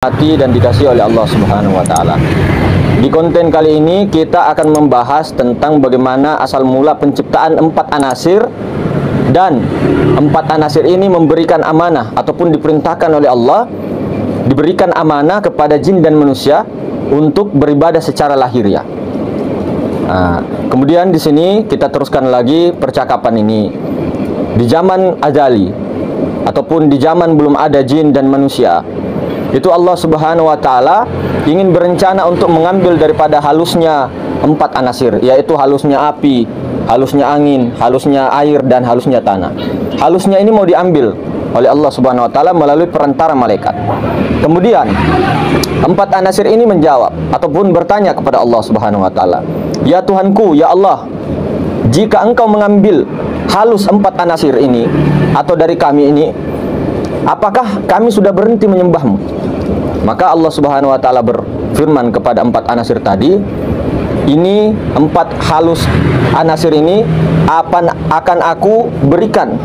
Hati dan dikasih oleh Allah Subhanahu wa Ta'ala. Di konten kali ini kita akan membahas tentang bagaimana asal mula penciptaan 4 anasir, dan 4 anasir ini memberikan amanah ataupun diperintahkan oleh Allah, diberikan amanah kepada jin dan manusia untuk beribadah secara lahiriah. Nah, kemudian di sini kita teruskan lagi percakapan ini. Di zaman azali ataupun di zaman belum ada jin dan manusia, itu Allah Subhanahu wa Ta'ala ingin berencana untuk mengambil daripada halusnya 4 anasir, yaitu halusnya api, halusnya angin, halusnya air, dan halusnya tanah. Halusnya ini mau diambil oleh Allah Subhanahu wa Ta'ala melalui perantara malaikat. Kemudian 4 anasir ini menjawab ataupun bertanya kepada Allah Subhanahu wa Ta'ala, "Ya Tuhanku, ya Allah, jika engkau mengambil halus 4 anasir ini atau dari kami ini, apakah kami sudah berhenti menyembahmu?" Maka Allah Subhanahu wa Ta'ala berfirman kepada 4 anasir tadi, "Ini 4 halus anasir ini akan aku berikan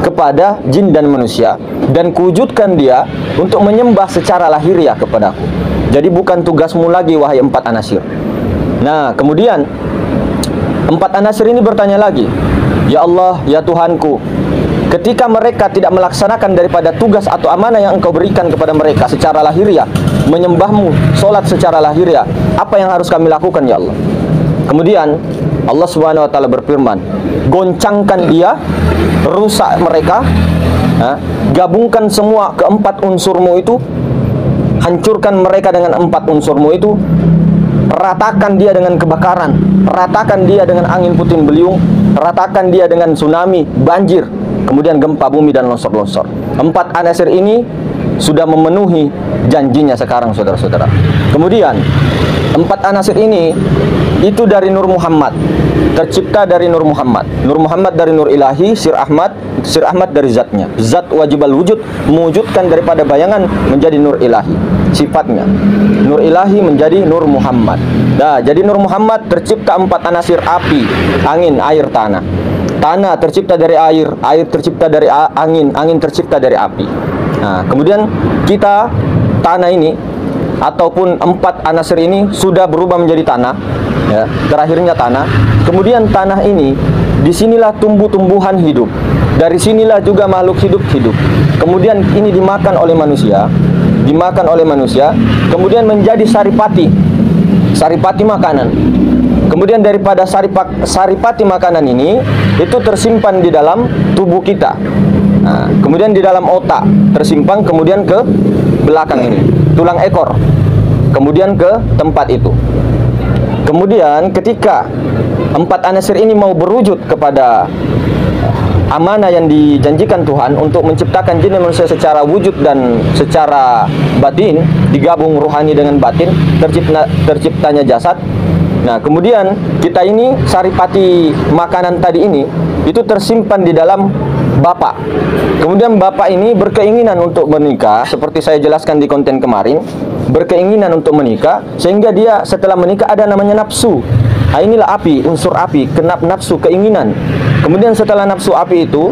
kepada jin dan manusia, dan kuwujudkan dia untuk menyembah secara lahiriah kepadaku. Jadi bukan tugasmu lagi, wahai 4 anasir." Nah, kemudian 4 anasir ini bertanya lagi, "Ya Allah, ya Tuhanku, ketika mereka tidak melaksanakan daripada tugas atau amanah yang engkau berikan kepada mereka secara lahiriah, menyembahmu, sholat secara lahiriah, apa yang harus kami lakukan, ya Allah?" Kemudian Allah Subhanahu wa Ta'ala berfirman, "Goncangkan dia, rusak mereka, gabungkan semua keempat unsurmu itu, hancurkan mereka dengan 4 unsurmu itu, ratakan dia dengan kebakaran, ratakan dia dengan angin puting beliung, ratakan dia dengan tsunami, banjir, kemudian gempa bumi dan longsor-longsor." 4 anasir ini sudah memenuhi janjinya sekarang, saudara-saudara. Kemudian 4 anasir ini itu dari Nur Muhammad, tercipta dari Nur Muhammad. Nur Muhammad dari Nur Ilahi, Sir Ahmad dari zatnya. Zat wajibal wujud, mewujudkan daripada bayangan menjadi Nur Ilahi. Sifatnya Nur Ilahi menjadi Nur Muhammad. Nah, jadi Nur Muhammad tercipta 4 anasir: api, angin, air, tanah. Tanah tercipta dari air, air tercipta dari angin, angin tercipta dari api. Nah, kemudian kita tanah ini ataupun 4 anasir ini sudah berubah menjadi tanah, ya, terakhirnya tanah. Kemudian tanah ini, disinilah tumbuh-tumbuhan hidup, dari sinilah juga makhluk hidup. Kemudian ini dimakan oleh manusia, kemudian menjadi saripati makanan. Kemudian daripada saripati makanan ini, itu tersimpan di dalam tubuh kita. Nah, kemudian di dalam otak tersimpan, kemudian ke belakang ini, tulang ekor, kemudian ke tempat itu. Kemudian ketika 4 anasir ini mau berwujud kepada amanah yang dijanjikan Tuhan untuk menciptakan jin dan manusia secara wujud dan secara batin, digabung ruhani dengan batin, terciptanya jasad. Nah, kemudian kita ini saripati makanan tadi ini itu tersimpan di dalam bapak. Kemudian bapak ini berkeinginan untuk menikah, seperti saya jelaskan di konten kemarin, berkeinginan untuk menikah, sehingga dia setelah menikah ada namanya nafsu. Nah, inilah api, unsur api, nafsu, keinginan. Kemudian setelah nafsu api itu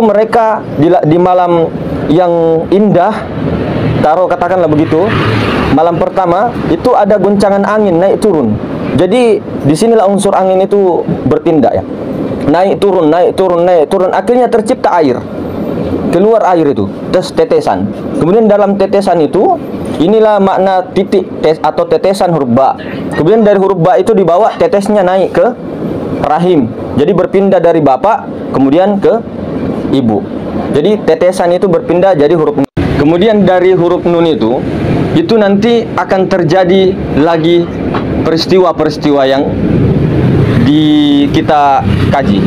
mereka di malam yang indah, katakanlah begitu, malam pertama itu ada goncangan angin naik turun. Jadi disinilah unsur angin itu bertindak, ya, naik turun, akhirnya tercipta air, keluar air itu, tetesan. Kemudian dalam tetesan itu, inilah makna titik atau tetesan huruf ba. Kemudian dari huruf ba itu dibawa tetesnya naik ke rahim, jadi berpindah dari bapak kemudian ke ibu. Jadi tetesan itu berpindah jadi huruf nun. Kemudian dari huruf nun itu nanti akan terjadi lagi peristiwa-peristiwa yang kita kaji.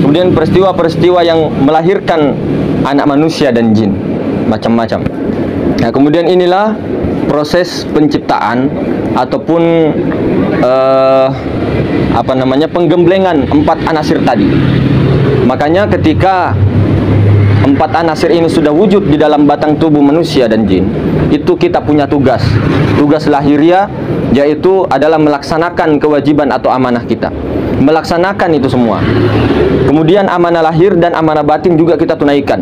Kemudian peristiwa-peristiwa yang melahirkan anak manusia dan jin, macam-macam. Nah, kemudian inilah proses penciptaan ataupun penggemblengan 4 anasir tadi. Makanya ketika 4 anasir ini sudah wujud di dalam batang tubuh manusia dan jin, itu kita punya tugas lahiriah, yaitu adalah melaksanakan kewajiban atau amanah kita, melaksanakan itu semua. Kemudian amanah lahir dan amanah batin juga kita tunaikan.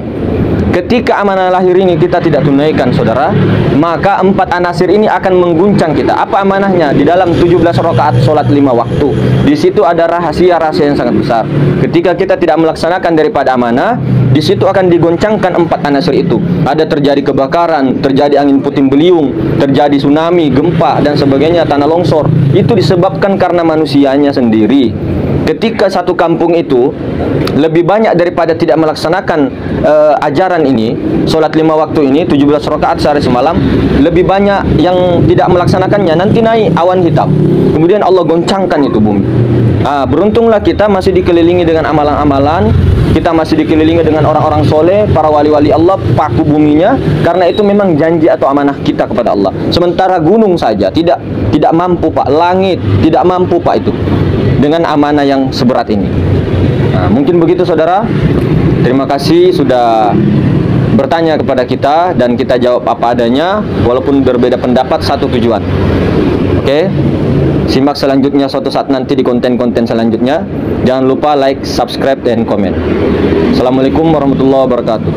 Ketika amanah lahir ini kita tidak tunaikan, saudara, maka 4 anasir ini akan mengguncang kita. Apa amanahnya? Di dalam 17 rakaat sholat 5 waktu. Di situ ada rahasia-rahasia yang sangat besar. Ketika kita tidak melaksanakan daripada amanah, di situ akan digoncangkan 4 anasir itu. Ada terjadi kebakaran, terjadi angin puting beliung, terjadi tsunami, gempa, dan sebagainya, tanah longsor. Itu disebabkan karena manusianya sendiri. Ketika satu kampung itu lebih banyak daripada tidak melaksanakan ajaran ini, sholat 5 waktu ini, 17 rakaat sehari semalam, lebih banyak yang tidak melaksanakannya, nanti naik awan hitam. Kemudian Allah goncangkan itu bumi. Beruntunglah kita masih dikelilingi dengan amalan-amalan, kita masih dikelilingi dengan orang-orang soleh, para wali-wali Allah, paku buminya, karena itu memang janji atau amanah kita kepada Allah. Sementara gunung saja tidak mampu, Pak. Langit tidak mampu, Pak, itu dengan amanah yang seberat ini. Mungkin begitu, saudara. Terima kasih sudah bertanya kepada kita dan kita jawab apa adanya, walaupun berbeda pendapat, satu tujuan. Oke? Simak selanjutnya suatu saat nanti di konten-konten selanjutnya. Jangan lupa like, subscribe, dan komen. Assalamualaikum warahmatullahi wabarakatuh.